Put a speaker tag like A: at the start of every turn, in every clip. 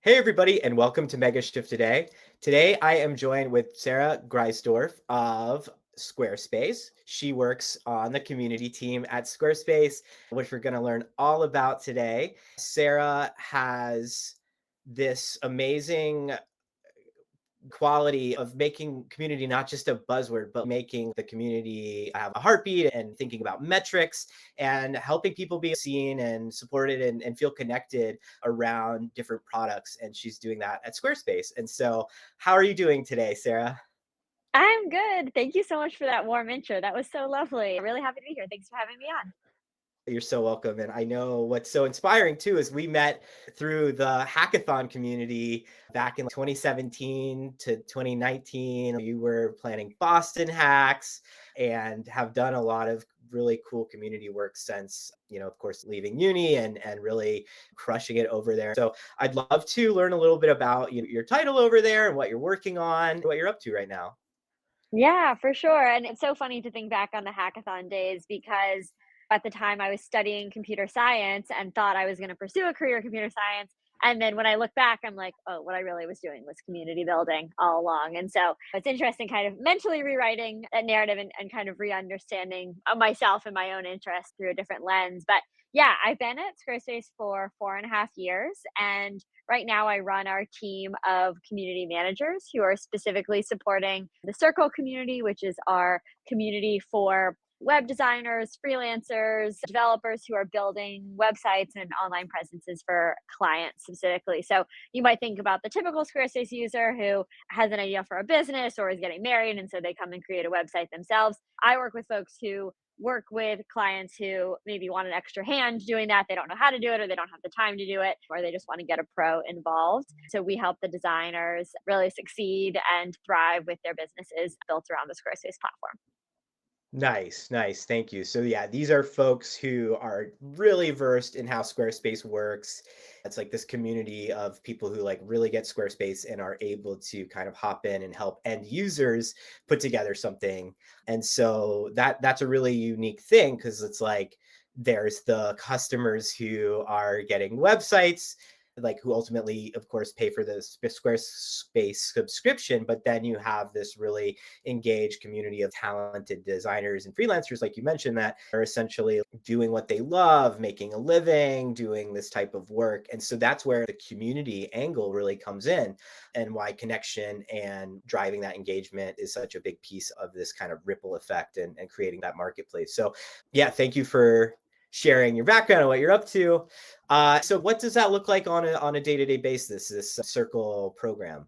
A: Hey, everybody, and welcome to Mega Shift Today. Today, I am joined with Sarah Greisdorf of Squarespace. She works on the community team at Squarespace, which we're going to learn all about today. Sarah has this amazing quality of making community not just a buzzword, but making the community have a heartbeat and thinking about metrics and helping people be seen and supported and feel connected around different products. And she's doing that at Squarespace. And so, how are you doing today, Sarah?
B: I'm good. Thank you so much for that warm intro. That was so lovely. Really happy to be here. Thanks for having me on.
A: You're so welcome. And I know what's so inspiring too is we met through the hackathon community back in 2017 to 2019. You were planning Boston hacks and have done a lot of really cool community work since, of course, leaving uni and really crushing it over there. So I'd love to learn a little bit about your title over there and what you're working on, what you're up to right now.
B: Yeah, for sure. And it's so funny to think back on the hackathon days because at the time I was studying computer science and thought I was going to pursue a career in computer science. And then when I look back, I'm like, oh, what I really was doing was community building all along. And so it's interesting kind of mentally rewriting that narrative and kind of re understanding myself and my own interests through a different lens. But yeah, I've been at Squarespace for 4.5 years. And right now, I run our team of community managers who are specifically supporting the Circle community, which is our community for web designers, freelancers, developers who are building websites and online presences for clients specifically. So you might think about the typical Squarespace user who has an idea for a business or is getting married, and so they come and create a website themselves. I work with folks who work with clients who maybe want an extra hand doing that. They don't know how to do it, or they don't have the time to do it, or they just want to get a pro involved. So we help the designers really succeed and thrive with their businesses built around the Squarespace platform.
A: Nice, nice. Thank you. So yeah, these are folks who are really versed in how Squarespace works. It's like this community of people who like really get Squarespace and are able to kind of hop in and help end users put together something. And so that's a really unique thing because it's like there's the customers who are getting websites like who ultimately of course pay for the Squarespace subscription, but then you have this really engaged community of talented designers and freelancers, like you mentioned, that are essentially doing what they love, making a living, doing this type of work. And so that's where the community angle really comes in and why connection and driving that engagement is such a big piece of this kind of ripple effect and creating that marketplace. So, yeah, thank you for sharing your background and what you're up to. So, what does that look like on a day-to-day basis? This circle program.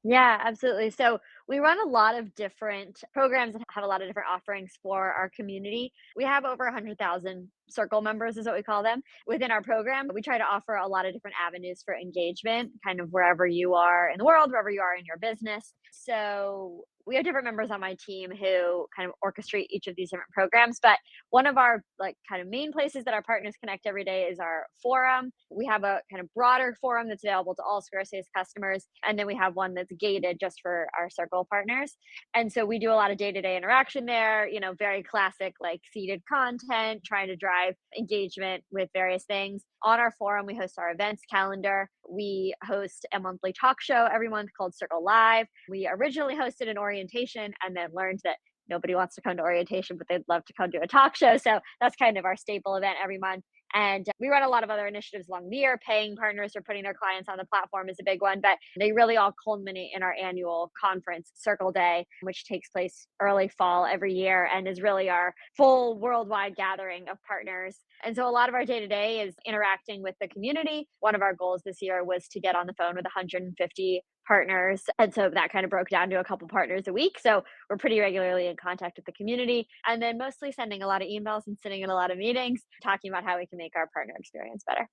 B: Yeah, absolutely. So we run a lot of different programs and have a lot of different offerings for our community. We have over 100,000 circle members, is what we call them, within our program. We try to offer a lot of different avenues for engagement, kind of wherever you are in the world, wherever you are in your business. So we have different members on my team who kind of orchestrate each of these different programs. But one of our like kind of main places that our partners connect every day is our forum. We have a kind of broader forum that's available to all Squarespace customers, and then we have one that's gated just for our circle partners. And so we do a lot of day-to-day interaction there, very classic like seeded content, trying to drive engagement with various things. On our forum, we host our events calendar. We host a monthly talk show every month called Circle Live. We originally hosted an orientation and then learned that nobody wants to come to orientation, but they'd love to come to a talk show. So that's kind of our staple event every month. And we run a lot of other initiatives along the year. Paying partners for putting their clients on the platform is a big one, but they really all culminate in our annual conference, Circle Day, which takes place early fall every year and is really our full worldwide gathering of partners. And so a lot of our day to day is interacting with the community. One of our goals this year was to get on the phone with 150 partners. And so that kind of broke down to a couple partners a week. So we're pretty regularly in contact with the community and then mostly sending a lot of emails and sitting in a lot of meetings talking about how we can make our partner experience better.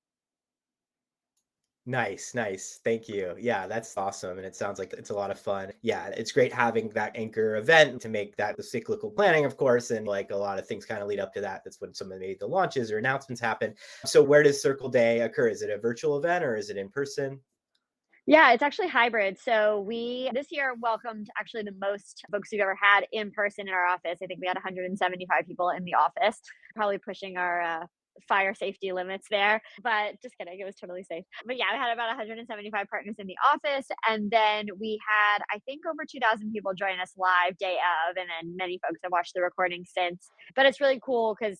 A: Nice, nice. Thank you. Yeah, that's awesome. And it sounds like it's a lot of fun. Yeah, it's great having that anchor event to make that the cyclical planning, of course, and like a lot of things kind of lead up to that. That's when some of the launches or announcements happen. So where does Circle Day occur? Is it a virtual event or is it in person?
B: Yeah, it's actually hybrid. So we this year welcomed actually the most folks we've ever had in person in our office. I think we had 175 people in the office, probably pushing our fire safety limits there, but just kidding, it was totally safe. But yeah, I had about 175 partners in the office, and then we had, I think, over 2,000 people join us live day of, and then many folks have watched the recording since. But it's really cool because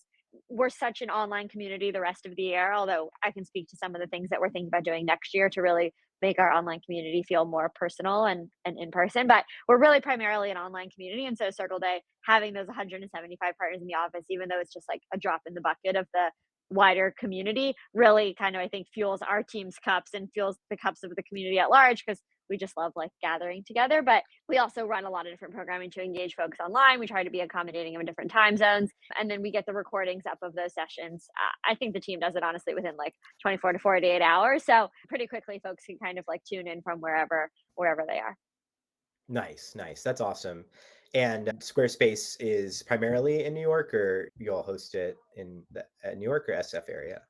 B: we're such an online community the rest of the year, although I can speak to some of the things that we're thinking about doing next year to really make our online community feel more personal and in person. But we're really primarily an online community. And so Circle Day, having those 175 partners in the office, even though it's just like a drop in the bucket of the wider community, really kind of, I think, fuels our team's cups and fuels the cups of the community at large because we just love like gathering together. But we also run a lot of different programming to engage folks online. We try to be accommodating of different time zones. And then we get the recordings up of those sessions. I think the team does it honestly within like 24 to 48 hours. So pretty quickly, folks can kind of like tune in from wherever they are.
A: Nice, nice. That's awesome. And Squarespace is primarily in New York, or you all host it in the New York or SF area?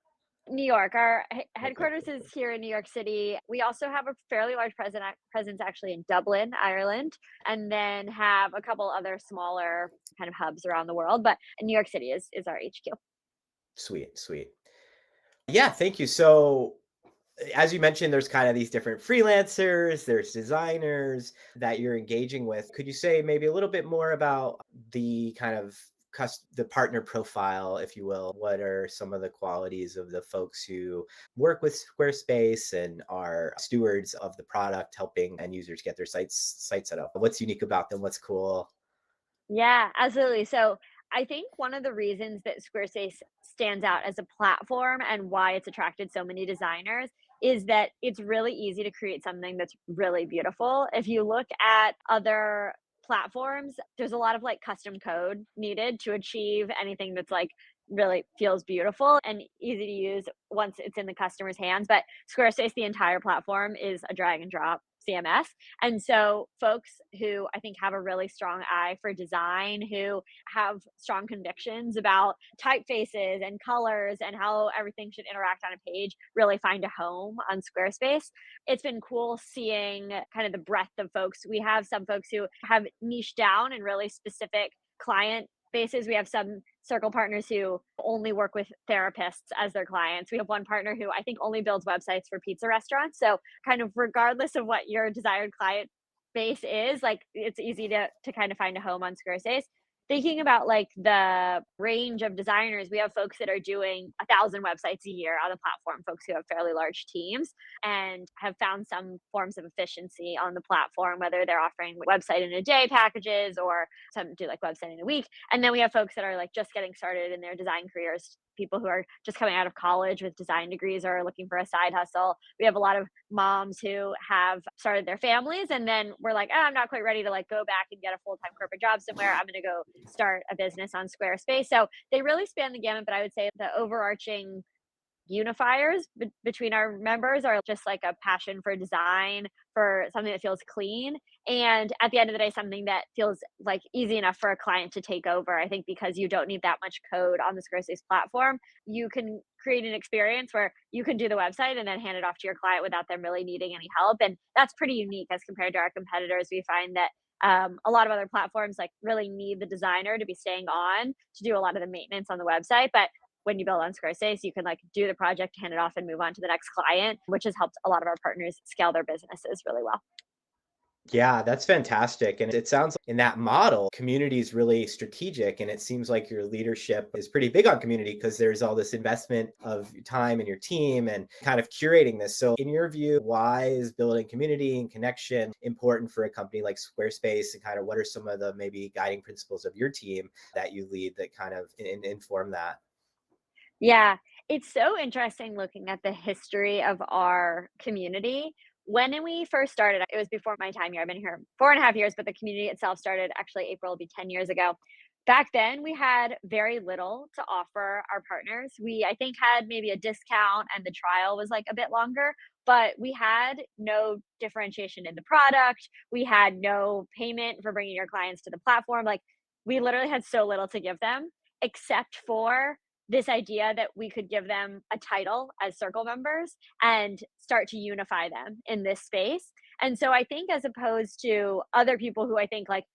B: New York. Our
A: Okay,
B: headquarters
A: cool,
B: is
A: cool.
B: here in New York City. We also have a fairly large presence actually in Dublin, Ireland, and then have a couple other smaller kind of hubs around the world. But New York City is our HQ.
A: Sweet, sweet. Yeah, thank you. So, as you mentioned, there's kind of these different freelancers, there's designers that you're engaging with. Could you say maybe a little bit more about the kind of the partner profile, if you will? What are some of the qualities of the folks who work with Squarespace and are stewards of the product, helping end users get their sites set up? What's unique about them? What's cool?
B: Yeah, absolutely. So I think one of the reasons that Squarespace stands out as a platform and why it's attracted so many designers is that it's really easy to create something that's really beautiful. If you look at other platforms, there's a lot of like custom code needed to achieve anything that's like really feels beautiful and easy to use once it's in the customer's hands. But Squarespace, the entire platform is a drag and drop CMS. And so, folks who I think have a really strong eye for design, who have strong convictions about typefaces and colors and how everything should interact on a page, really find a home on Squarespace. It's been cool seeing kind of the breadth of folks. We have some folks who have niched down in really specific client bases. We have some circle partners who only work with therapists as their clients. We have one partner who I think only builds websites for pizza restaurants. So kind of regardless of what your desired client base is, like it's easy to kind of find a home on Squarespace. Thinking about like the range of designers, we have folks that are doing 1,000 websites a year on the platform, folks who have fairly large teams and have found some forms of efficiency on the platform, whether they're offering website in a day packages or some do like website in a week. And then we have folks that are like just getting started in their design careers, people who are just coming out of college with design degrees or are looking for a side hustle. We have a lot of moms who have started their families and then we're like, oh, I'm not quite ready to like go back and get a full-time corporate job somewhere. I'm going to go start a business on Squarespace. So they really span the gamut, but I would say the overarching unifiers between our members are just like a passion for design, for something that feels clean, and at the end of the day, something that feels like easy enough for a client to take over. I think because you don't need that much code on the Squarespace platform, you can create an experience where you can do the website and then hand it off to your client without them really needing any help. And that's pretty unique as compared to our competitors. We find that a lot of other platforms like really need the designer to be staying on to do a lot of the maintenance on the website, but when you build on Squarespace, you can like do the project, hand it off, and move on to the next client, which has helped a lot of our partners scale their businesses really well.
A: Yeah, that's fantastic. And it sounds like in that model, community is really strategic. And it seems like your leadership is pretty big on community because there's all this investment of time in your team and kind of curating this. So, in your view, why is building community and connection important for a company like Squarespace? And kind of what are some of the maybe guiding principles of your team that you lead that kind of inform that?
B: Yeah, it's so interesting looking at the history of our community. When we first started, it was before my time here. I've been here 4.5 years, but the community itself started actually April will be 10 years ago. Back then, we had very little to offer our partners. We, I think, had maybe a discount and the trial was like a bit longer, but we had no differentiation in the product. We had no payment for bringing your clients to the platform. Like, we literally had so little to give them, except for this idea that we could give them a title as circle members and start to unify them in this space. And so I think as opposed to other people who I think like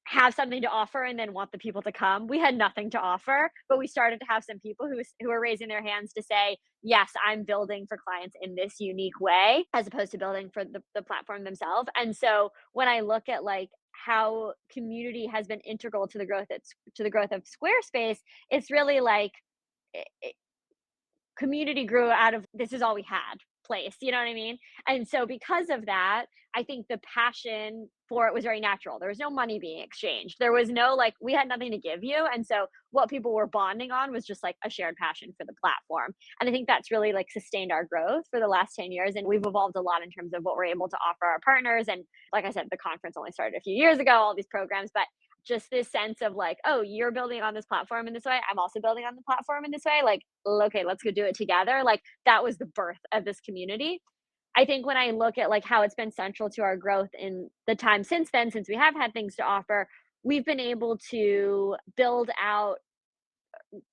B: have something to offer and then want the people to come. We had nothing to offer, but we started to have some people who were raising their hands to say, "Yes, I'm building for clients in this unique way," as opposed to building for the platform themselves. And so when I look at like how community has been integral to the growth of Squarespace, it's really like community grew out of this is all we had place, you know what I mean? And so because of that, I think the passion for it was very natural. There was no money being exchanged. There was no like we had nothing to give you. And so what people were bonding on was just like a shared passion for the platform. And I think that's really like sustained our growth for the last 10 years. And we've evolved a lot in terms of what we're able to offer our partners. And like I said, the conference only started a few years ago, all these programs, but just this sense of like, oh, you're building on this platform in this way. I'm also building on the platform in this way. Like, okay, let's go do it together. Like that was the birth of this community. I think when I look at like how it's been central to our growth in the time since then, since we have had things to offer, we've been able to build out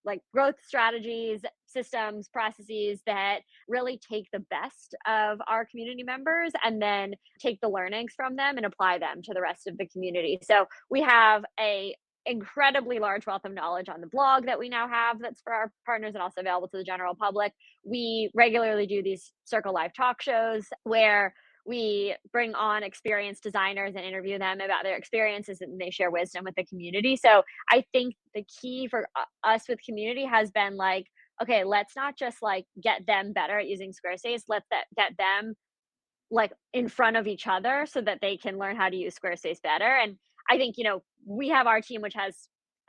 B: like growth strategies, systems, processes that really take the best of our community members and then take the learnings from them and apply them to the rest of the community. So we have a incredibly large wealth of knowledge on the blog that we now have that's for our partners and also available to the general public. We regularly do these Circle Live talk shows where we bring on experienced designers and interview them about their experiences and they share wisdom with the community. So I think the key for us with community has been like, okay, let's not just like get them better at using Squarespace. Get them like in front of each other so that they can learn how to use Squarespace better. And I think, we have our team, which has,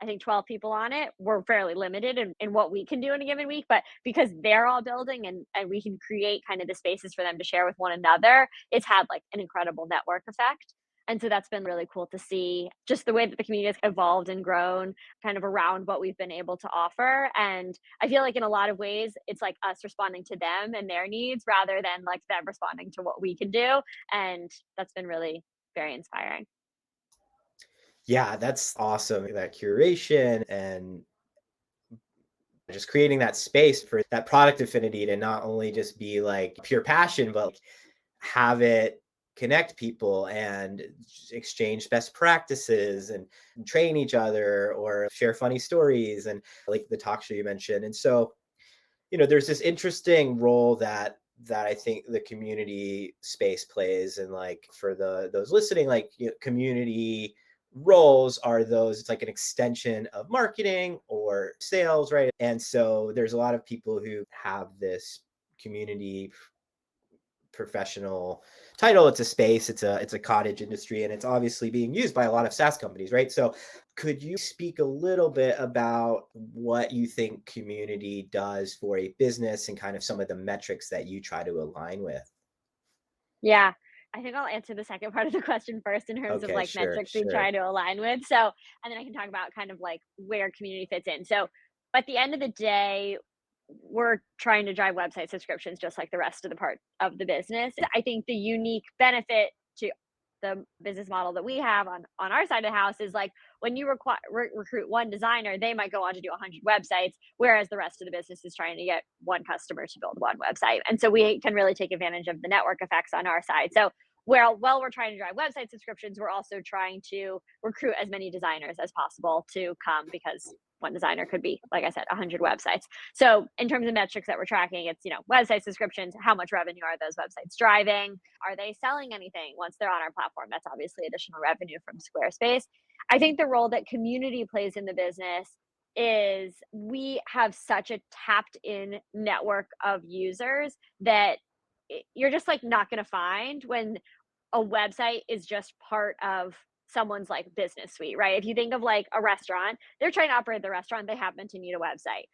B: I think, 12 people on it. We're fairly limited in what we can do in a given week, but because they're all building and we can create kind of the spaces for them to share with one another, it's had like an incredible network effect. And so that's been really cool to see just the way that the community has evolved and grown kind of around what we've been able to offer. And I feel like in a lot of ways, it's like us responding to them and their needs rather than like them responding to what we can do. And that's been really very inspiring.
A: Yeah, that's awesome. That curation and just creating that space for that product affinity to not only just be like pure passion, but have it connect people and exchange best practices and train each other or share funny stories and like the talk show you mentioned. And so, there's this interesting role that I think the community space plays. And like for those listening, like community roles are those, it's like an extension of marketing or sales, right? And so there's a lot of people who have this community professional title. It's a space, it's a cottage industry, and it's obviously being used by a lot of SaaS companies, right? So could you speak a little bit about what you think community does for a business and kind of some of the metrics that you try to align with?
B: Yeah. I think I'll answer the second part of the question first in terms of
A: Okay,
B: like
A: sure,
B: metrics we
A: sure.
B: try to align with. So, and then I can talk about kind of like where community fits in. So, at the end of the day, we're trying to drive website subscriptions just like the rest of the part of the business. I think the unique benefit to the business model that we have on our side of the house is like when you recruit one designer, they might go on to do 100 websites, whereas the rest of the business is trying to get one customer to build one website. And so we can really take advantage of the network effects on our side. So while we're trying to drive website subscriptions, we're also trying to recruit as many designers as possible to come because one designer could be, like I said, 100 websites. So in terms of metrics that we're tracking, it's, website subscriptions, how much revenue are those websites driving? Are they selling anything once they're on our platform? That's obviously additional revenue from Squarespace. I think the role that community plays in the business is we have such a tapped in network of users that you're just like not going to find when a website is just part of someone's like business suite, right? If you think of like a restaurant, they're trying to operate the restaurant, they happen to need a website.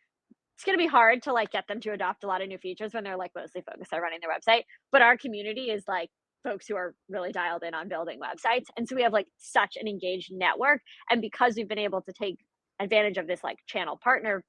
B: It's going to be hard to like get them to adopt a lot of new features when they're like mostly focused on running their website. But our community is like folks who are really dialed in on building websites. And so we have like such an engaged network. And because we've been able to take advantage of this like channel partner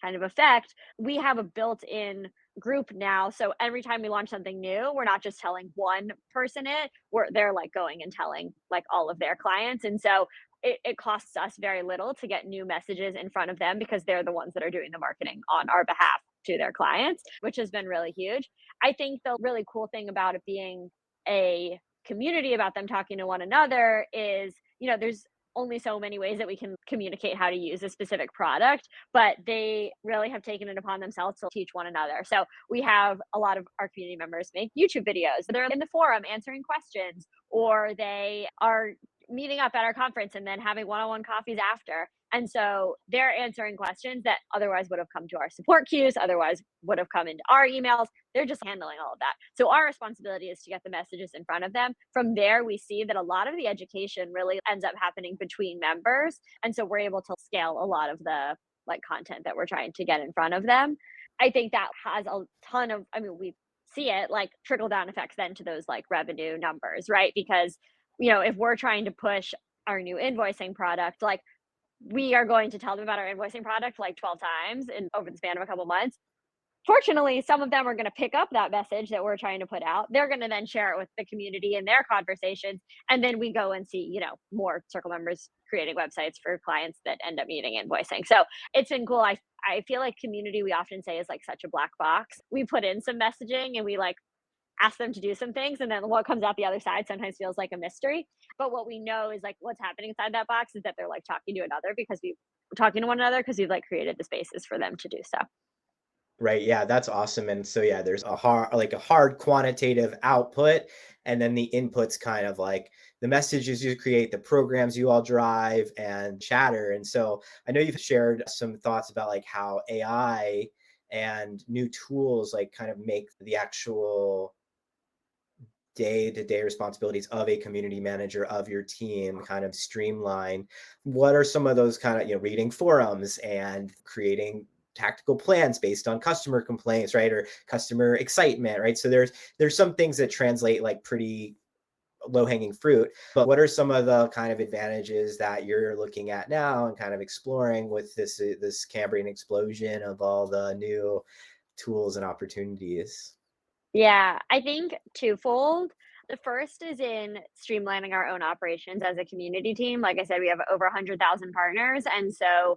B: kind of effect, we have a built-in group now. So every time we launch something new, we're not just telling one person they're like going and telling like all of their clients. And so it costs us very little to get new messages in front of them because they're the ones that are doing the marketing on our behalf to their clients, which has been really huge. I think the really cool thing about it being a community, about them talking to one another is, there's only so many ways that we can communicate how to use a specific product, but they really have taken it upon themselves to teach one another. So we have a lot of our community members make YouTube videos. They're in the forum answering questions, or they are meeting up at our conference and then having one-on-one coffees after. And so they're answering questions that otherwise would have come to our support queues, otherwise would have come into our emails. They're just handling all of that. So our responsibility is to get the messages in front of them. From there, we see that a lot of the education really ends up happening between members. And so we're able to scale a lot of the like content that we're trying to get in front of them. I think that has a ton of, I mean, we see it like trickle down effects then to those like revenue numbers, right? Because, if we're trying to push our new invoicing product, like we are going to tell them about our invoicing product like 12 times in over the span of a couple months. Fortunately, some of them are going to pick up that message that we're trying to put out. They're going to then share it with the community in their conversations. And then we go and see, more circle members creating websites for clients that end up needing invoicing. So it's been cool. I feel like community, we often say, is like such a black box. We put in some messaging and we like ask them to do some things, and then what comes out the other side sometimes feels like a mystery. But what we know is like what's happening inside that box is that they're like talking to another because we've talking to one another because we've like created the spaces for them to do so.
A: Right, yeah, that's awesome, and so, yeah, there's a hard quantitative output, and then the inputs kind of like the messages you create, the programs you all drive, and chatter, and so I know you've shared some thoughts about, like, how AI and new tools, like, kind of make the actual day-to-day responsibilities of a community manager of your team kind of streamline. What are some of those kind of, reading forums and creating tactical plans based on customer complaints, right? Or customer excitement, right? So there's some things that translate like pretty low-hanging fruit, but what are some of the kind of advantages that you're looking at now and kind of exploring with this Cambrian explosion of all the new tools and opportunities?
B: Yeah, I think twofold. The first is in streamlining our own operations as a community team. Like I said, we have over 100,000 partners. And so,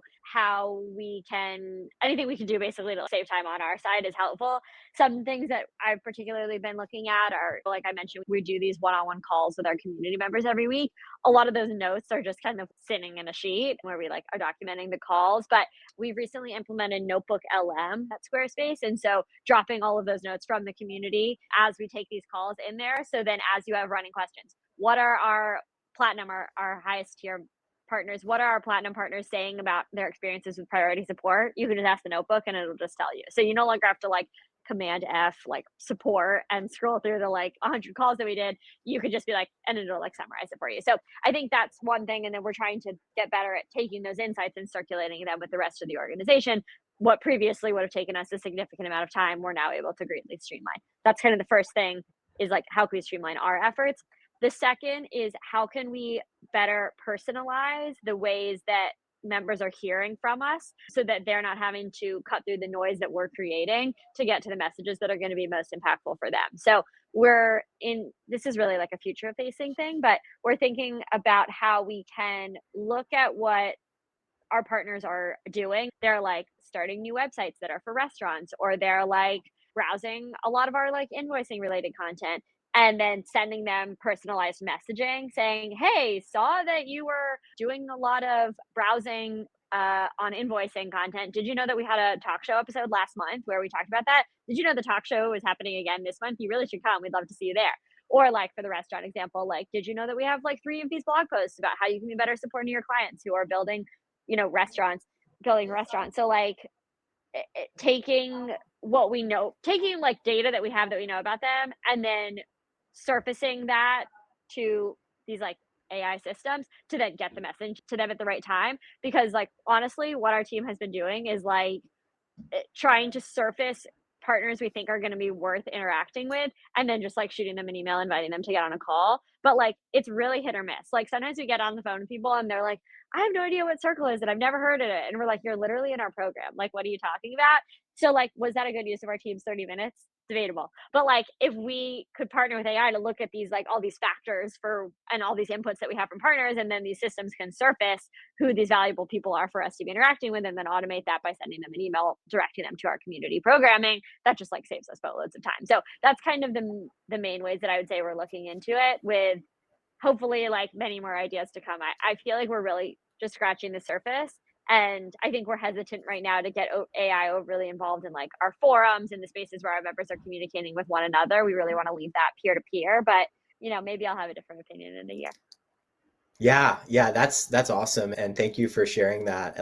B: anything we can do basically to save time on our side is helpful. Some things that I've particularly been looking at are, like I mentioned, we do these one on one calls with our community members every week. A lot of those notes are just kind of sitting in a sheet where we like are documenting the calls. But we recently implemented Notebook LM at Squarespace. And so dropping all of those notes from the community as we take these calls in there. So then as you have running questions, what are our platinum, our highest tier partners, what are our platinum partners saying about their experiences with priority support? You can just ask the notebook and it'll just tell you. So you no longer have to like command F like support and scroll through the like 100 calls that we did. You could just be like, and it'll like summarize it for you. So I think that's one thing. And then we're trying to get better at taking those insights and circulating them with the rest of the organization. What previously would have taken us a significant amount of time, we're now able to greatly streamline. That's kind of the first thing, is like how can we streamline our efforts. The second is how can we better personalize the ways that members are hearing from us so that they're not having to cut through the noise that we're creating to get to the messages that are going to be most impactful for them. So this is really like a future facing thing, but we're thinking about how we can look at what our partners are doing. They're like starting new websites that are for restaurants, or they're like browsing a lot of our like invoicing related content and then sending them personalized messaging saying, hey, saw that you were doing a lot of browsing on invoicing content. Did you know that we had a talk show episode last month where we talked about that? Did you know the talk show is happening again this month? You really should come. We'd love to see you there. Or like for the restaurant example, like, did you know that we have like 3 of these blog posts about how you can be better supporting your clients who are building, restaurants, building restaurants. So like taking what we know, taking like data that we have that we know about them, and then surfacing that to these like AI systems to then get the message to them at the right time. Because like honestly, what our team has been doing is like trying to surface partners we think are going to be worth interacting with, and then just like shooting them an email inviting them to get on a call. But like it's really hit or miss. Like sometimes we get on the phone with people and they're like, I have no idea what circle is and I've never heard of it, and we're like, you're literally in our program, like what are you talking about? So like, was that a good use of our team's 30 minutes? Debatable. But like if we could partner with AI to look at these like all these factors for and all these inputs that we have from partners, and then these systems can surface who these valuable people are for us to be interacting with, and then automate that by sending them an email directing them to our community programming, that just like saves us boatloads of time. So that's kind of the main ways that I would say we're looking into it, with hopefully like many more ideas to come. I feel like we're really just scratching the surface. And I think we're hesitant right now to get AI overly involved in like our forums and the spaces where our members are communicating with one another. We really want to leave that peer to peer, but maybe I'll have a different opinion in a year.
A: Yeah, yeah, that's awesome, and thank you for sharing that.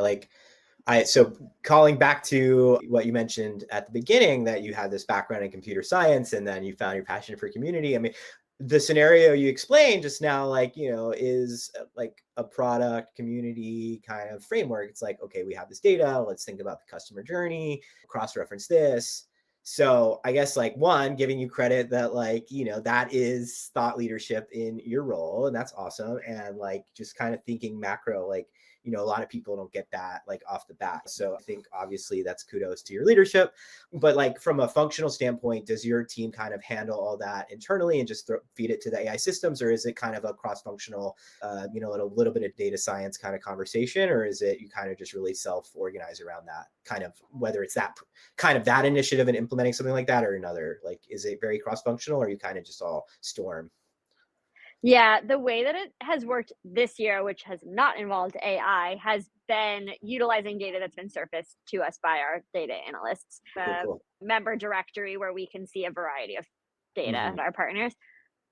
A: So calling back to what you mentioned at the beginning, that you had this background in computer science and then you found your passion for community. I mean, the scenario you explained just now, is like a product community kind of framework. It's like, okay, we have this data, let's think about the customer journey, cross-reference this. So I guess, like, one, giving you credit that, that is thought leadership in your role, and that's awesome. And like just kind of thinking macro, a lot of people don't get that like off the bat. So I think obviously that's kudos to your leadership. But like from a functional standpoint, does your team kind of handle all that internally and just feed it to the AI systems, or is it kind of a cross-functional, a little bit of data science kind of conversation, or is it you kind of just really self-organize around that kind of, whether it's that kind of that initiative and implementing something like that, or another? Like, is it very cross-functional, or are you kind of just all storm?
B: Yeah, the way that it has worked this year, which has not involved AI, has been utilizing data that's been surfaced to us by our data analysts.
A: Cool,
B: A
A: cool.
B: member directory where we can see a variety of data
A: Hmm.
B: at our partners.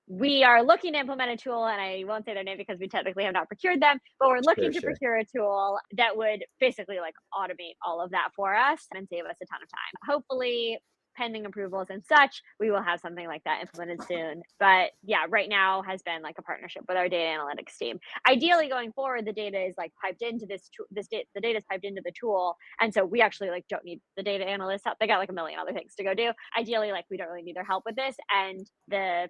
B: We are looking to implement a tool, and I won't say their name because we technically have not procured them, but we're
A: Sure,
B: looking to
A: sure.
B: procure a tool that would basically like automate all of that for us and save us a ton of time. Hopefully, pending approvals and such, we will have something like that implemented soon. But yeah, right now has been like a partnership with our data analytics team. Ideally, going forward, the data is like piped into the data is piped into the tool, and so we actually like don't need the data analysts help. They got like a million other things to go do. Ideally, like we don't really need their help with this, and the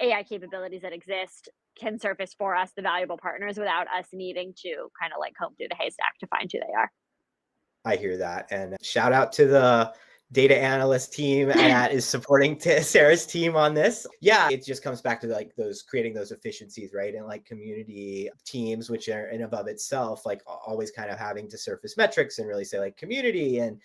B: AI capabilities that exist can surface for us the valuable partners without us needing to kind of like comb through the haystack to find who they
A: I hear that. And shout out to the data analyst team
B: are.
A: that is supporting Sarah's team on this. Yeah, it just comes back to like those creating those efficiencies, right? And like community teams, which are in above itself, like always kind of having to surface metrics and really say like community and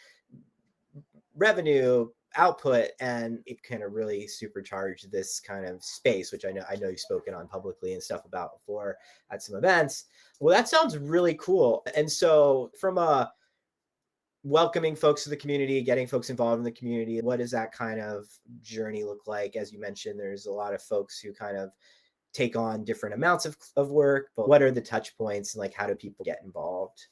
A: revenue output, and it kind of really supercharge this kind of space, which I know you've spoken on publicly and stuff about before at some events. Well, that sounds really cool. And so from a welcoming folks to the community, getting folks involved in the community, what does that kind of journey look like? As you mentioned, there's a lot of folks who kind of take on different amounts of work, but what are the touch points, and like how do people get involved?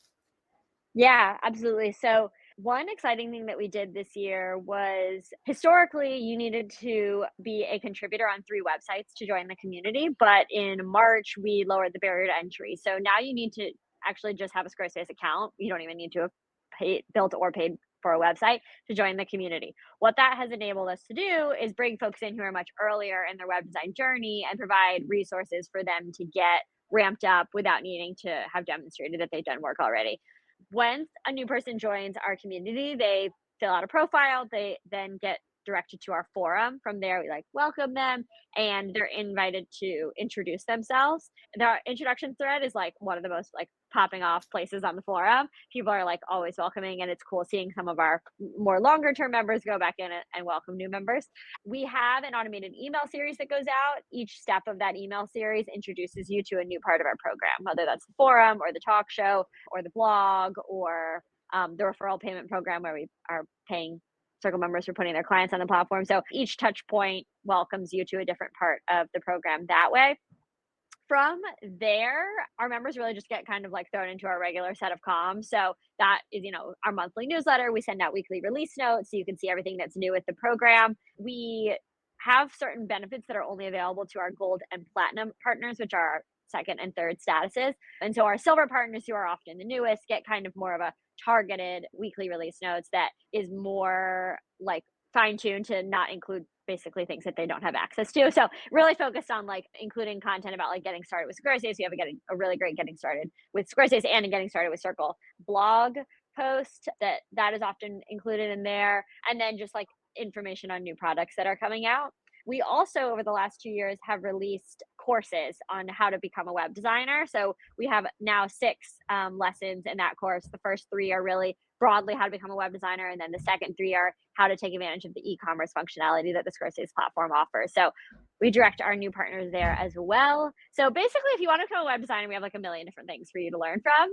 B: Yeah, absolutely. So, one exciting thing that we did this year was historically you needed to be a contributor on 3 websites to join the community, but in March we lowered the barrier to entry. So now you need to actually just have a Squarespace account. You don't even need to have built or paid for a website to join the community. What that has enabled us to do is bring folks in who are much earlier in their web design journey and provide resources for them to get ramped up without needing to have demonstrated that they've done work already. Once a new person joins our community, they fill out a profile, they then get directed to our forum. From there, we like welcome them and they're invited to introduce themselves. The introduction thread is like one of the most like popping off places on the forum. People are like always welcoming, and it's cool seeing some of our more longer term members go back in and welcome new members. We have an automated email series that goes out. Each step of that email series introduces you to a new part of our program, whether that's the forum or the talk show or the blog or the referral payment program where we are paying circle members for putting their clients on the platform. So each touch point welcomes you to a different part of the program that way. From there, our members really just get kind of like thrown into our regular set of comms. So that is, our monthly newsletter. We send out weekly release notes so you can see everything that's new with the program. We have certain benefits that are only available to our gold and platinum partners, which are our second and third statuses. And so our silver partners, who are often the newest, get kind of more of a targeted weekly release notes that is more like fine tuned to not include basically things that they don't have access to. So really focused on like including content about like getting started with Squarespace. You have a really great getting started with Squarespace and a getting started with Circle blog post that is often included in there. And then just like information on new products that are coming out. We also, over the last 2 years, have released courses on how to become a web designer. So we have now 6 lessons in that course. The first 3 are really broadly how to become a web designer, and then the second 3 are how to take advantage of the e-commerce functionality that the Squarespace platform offers. So We direct our new partners there as well. So basically, if you want to become a web designer, we have like a million different things for you to learn from.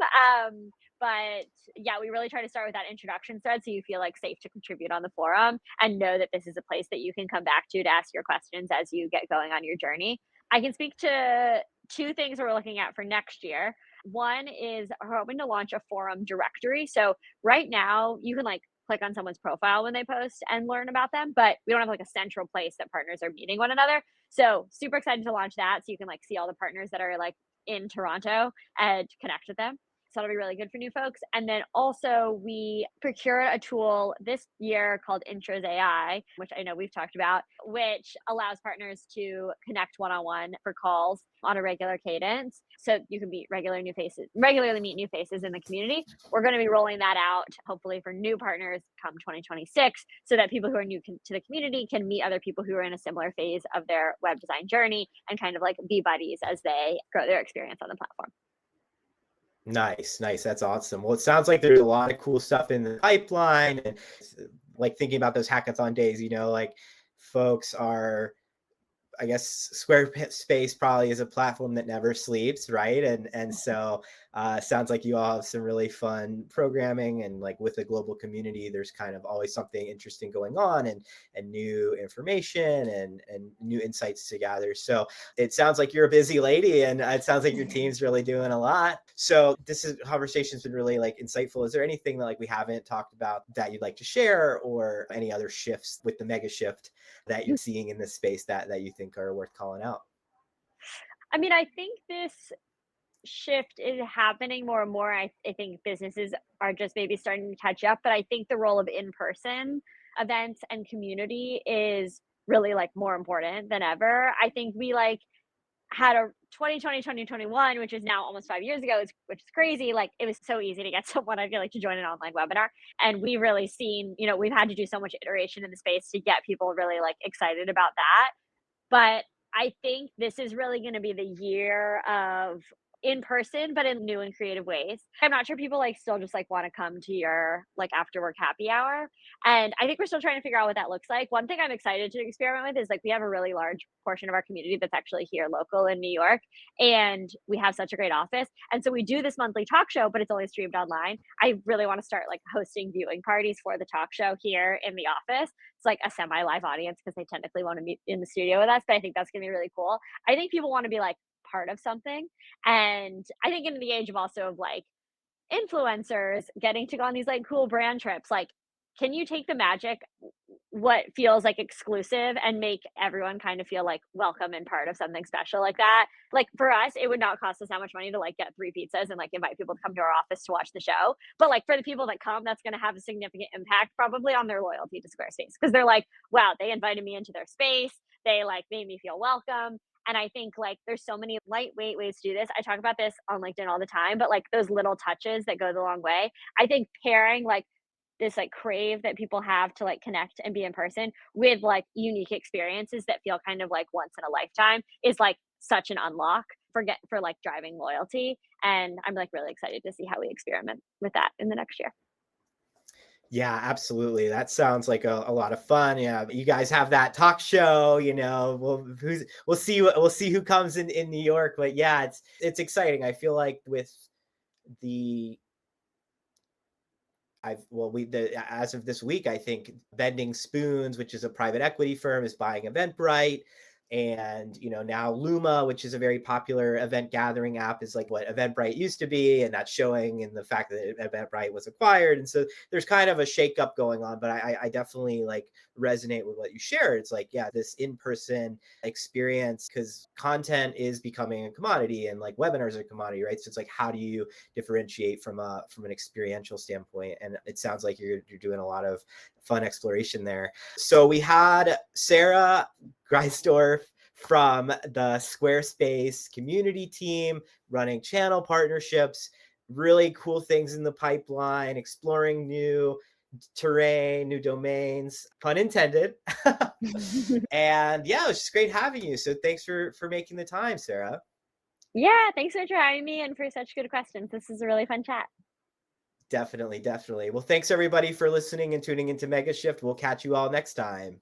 B: But yeah, we really try to start with that introduction thread so you feel like safe to contribute on the forum and know that this is a place that you can come back to ask your questions as you get going on your journey. I can speak to two things we're looking at for next year. One is we're hoping to launch a forum directory. So right now, you can like click on someone's profile when they post and learn about them, but we don't have like a central place that partners are meeting one another. So super excited to launch that so you can like see all the partners that are like in Toronto and connect with them. So that'll be really good for new folks. And then also we procured a tool this year called Intros AI, which I know we've talked about, which allows partners to connect one-on-one for calls on a regular cadence. So you can meet regularly meet new faces in the community. We're going to be rolling that out hopefully for new partners come 2026 so that people who are new to the community can meet other people who are in a similar phase of their web design journey and kind of like be buddies as they grow their experience on the platform.
A: Nice, nice. That's awesome. Well, it sounds like there's a lot of cool stuff in the pipeline, and like thinking about those hackathon days, like folks are, I guess Squarespace probably is a platform that never sleeps, right? And so sounds like you all have some really fun programming, and like with the global community, there's kind of always something interesting going on, and new information and new insights to gather. So it sounds like you're a busy lady, and it sounds like your team's really doing a lot. So this conversation's been really like insightful. Is there anything that like we haven't talked about that you'd like to share, or any other shifts with the mega shift that you're seeing in this space that you think are worth calling out?
B: I mean, I think this shift is happening more and more. I think businesses are just maybe starting to catch up, but I think the role of in-person events and community is really like more important than ever. I think we like had a 2020, 2021, which is now almost 5 years ago, which is crazy. Like it was so easy to get someone, I feel like, to join an online webinar. And we've really seen, we've had to do so much iteration in the space to get people really like excited about that. But I think this is really gonna be the year of in person, but in new and creative ways. I'm not sure people, like, still just, like, wanna come to your, like, after work happy hour, and I think we're still trying to figure out what that looks like. One thing I'm excited to experiment with is, like, we have a really large portion of our community that's actually here local in New York, and we have such a great office, and so we do this monthly talk show, but it's only streamed online. I really wanna start, like, hosting viewing parties for the talk show here in the office. It's like a semi-live audience because they technically want to meet in the studio with us, but I think that's gonna be really cool. I think people want to be like part of something. And I think in the age of also of like influencers getting to go on these like cool brand trips, like can you take the magic, what feels like exclusive, and make everyone kind of feel like welcome and part of something special like that? Like for us, it would not cost us that much money to like get 3 pizzas and like invite people to come to our office to watch the show. But like for the people that come, that's going to have a significant impact probably on their loyalty to Squarespace because they're like, wow, they invited me into their space. They like made me feel welcome. And I think like there's so many lightweight ways to do this. I talk about this on LinkedIn all the time, but like those little touches that go the long way. I think pairing like this like crave that people have to like connect and be in person with like unique experiences that feel kind of like once in a lifetime is like such an unlock for like driving loyalty. And I'm like really excited to see how we experiment with that in the next year.
A: Yeah, absolutely. That sounds like a lot of fun. Yeah, you guys have that talk show. We'll see who comes in New York. But yeah, it's exciting. I feel like with the I've well we the as of this week, I think Bending Spoons, which is a private equity firm, is buying Eventbrite. And now Luma, which is a very popular event gathering app, is like what Eventbrite used to be, and that's showing in the fact that Eventbrite was acquired. And so there's kind of a shakeup going on, but I definitely like resonate with what you shared. It's like, yeah, this in-person experience, because content is becoming a commodity, and like webinars are a commodity, right? So it's like, how do you differentiate from an experiential standpoint? And it sounds like you're doing a lot of fun exploration there. So we had Sarah Greisdorf from the Squarespace community team, running channel partnerships, really cool things in the pipeline, exploring new terrain, new domains, pun intended. And yeah, it was just great having you. So thanks for making the time, Sarah.
B: Yeah, thanks so much for having me and for such good questions. This is a really fun chat.
A: Definitely, definitely. Well, thanks everybody for listening and tuning into Mega Shift. We'll catch you all next time.